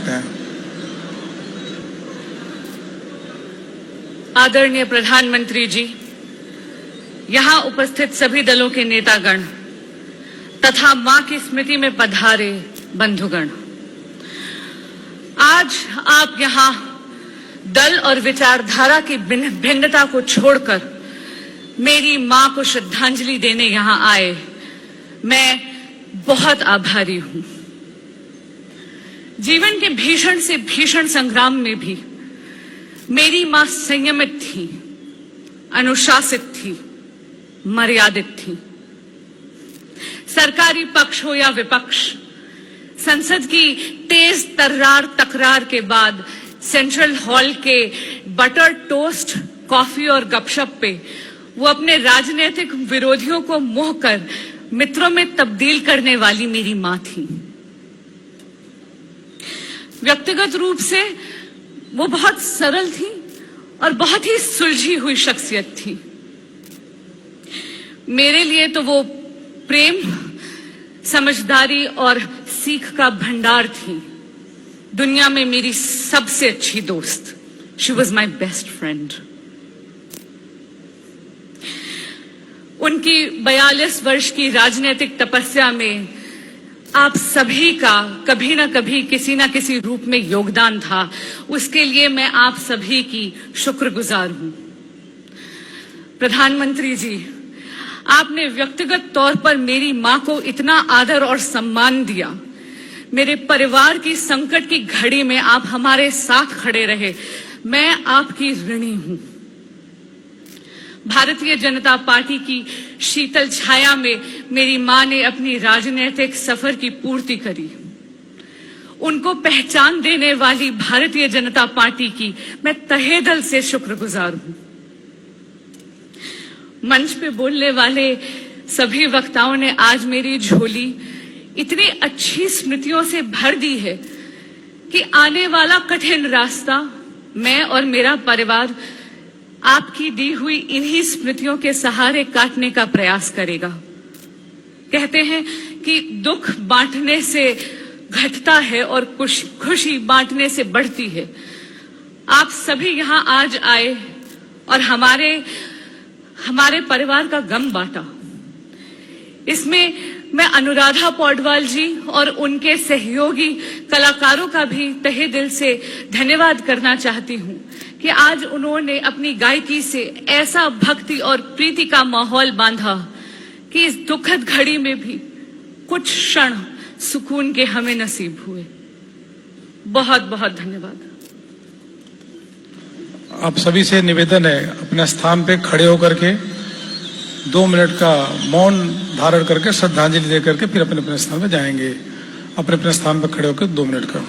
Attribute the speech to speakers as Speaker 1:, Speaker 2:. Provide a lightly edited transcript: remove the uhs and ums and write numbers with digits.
Speaker 1: सकते हैं।
Speaker 2: आदरणीय प्रधानमंत्री जी, यहाँ उपस्थित सभी दलों के नेतागण तथा मां की स्मृति में पधारे बंधुगण, आज आप यहाँ दल और विचारधारा की भिन्नता को छोड़कर मेरी मां को श्रद्धांजलि देने यहाँ आए, मैं बहुत आभारी हूं। जीवन के भीषण से भीषण संग्राम में भी मेरी मां संयमित थी, अनुशासित थी, मर्यादित थी। सरकारी पक्ष हो या विपक्ष, संसद की तेज तर्रार तकरार के बाद सेंट्रल हॉल के बटर टोस्ट, कॉफी और गपशप पे वो अपने राजनीतिक विरोधियों को मोह कर मित्रों में तब्दील करने वाली मेरी मां थी। व्यक्तिगत रूप से वो बहुत सरल थी और बहुत ही सुलझी हुई शख्सियत थी। मेरे लिए तो वो प्रेम, समझदारी और सीख का भंडार थी। दुनिया में मेरी सबसे अच्छी दोस्त। She was my best friend. उनकी 42 वर्ष की राजनीतिक तपस्या में आप सभी का कभी ना कभी किसी ना किसी रूप में योगदान था। उसके लिए मैं आप सभी की शुक्रगुजार हूं। प्रधानमंत्री जी, आपने व्यक्तिगत तौर पर मेरी मां को इतना आदर और सम्मान दिया। मेरे परिवार की संकट की घड़ी में आप हमारे साथ खड़े रहे। मैं आपकी ऋणी हूं। भारतीय जनता पार्टी की शीतल छाया में मेरी मां ने अपनी राजनीतिक सफर की पूर्ति करी। उनको पहचान देने वाली भारतीय जनता पार्टी की मैं तहे दिल से शुक्रगुजार हूं। मंच पे बोलने वाले सभी वक्ताओं ने आज मेरी झोली इतनी अच्छी स्मृतियों से भर दी है कि आने वाला कठिन रास्ता मैं और मेरा परिवार आपकी दी हुई इन्हीं स्मृतियों के सहारे काटने का प्रयास करेगा। कहते हैं कि दुख बांटने से घटता है और खुशी बांटने से बढ़ती है। आप सभी यहां आज आए और हमारे परिवार का गम बांटा। इसमें मैं अनुराधा पौडवाल जी और उनके सहयोगी कलाकारों का भी तहे दिल से धन्यवाद करना चाहती हूं कि आज उन्होंने अपनी गायकी से ऐसा भक्ति और प्रीति का माहौल बांधा कि इस दुखद घड़ी में भी कुछ क्षण सुकून के हमें नसीब हुए। बहुत बहुत धन्यवाद।
Speaker 1: आप सभी से निवेदन है, अपने स्थान पे खड़े होकर के 2 मिनट का मौन धारण करके श्रद्धांजलि दे करके फिर अपने अपने स्थान पे जाएंगे। अपने अपने स्थान पर खड़े होकर 2 मिनट का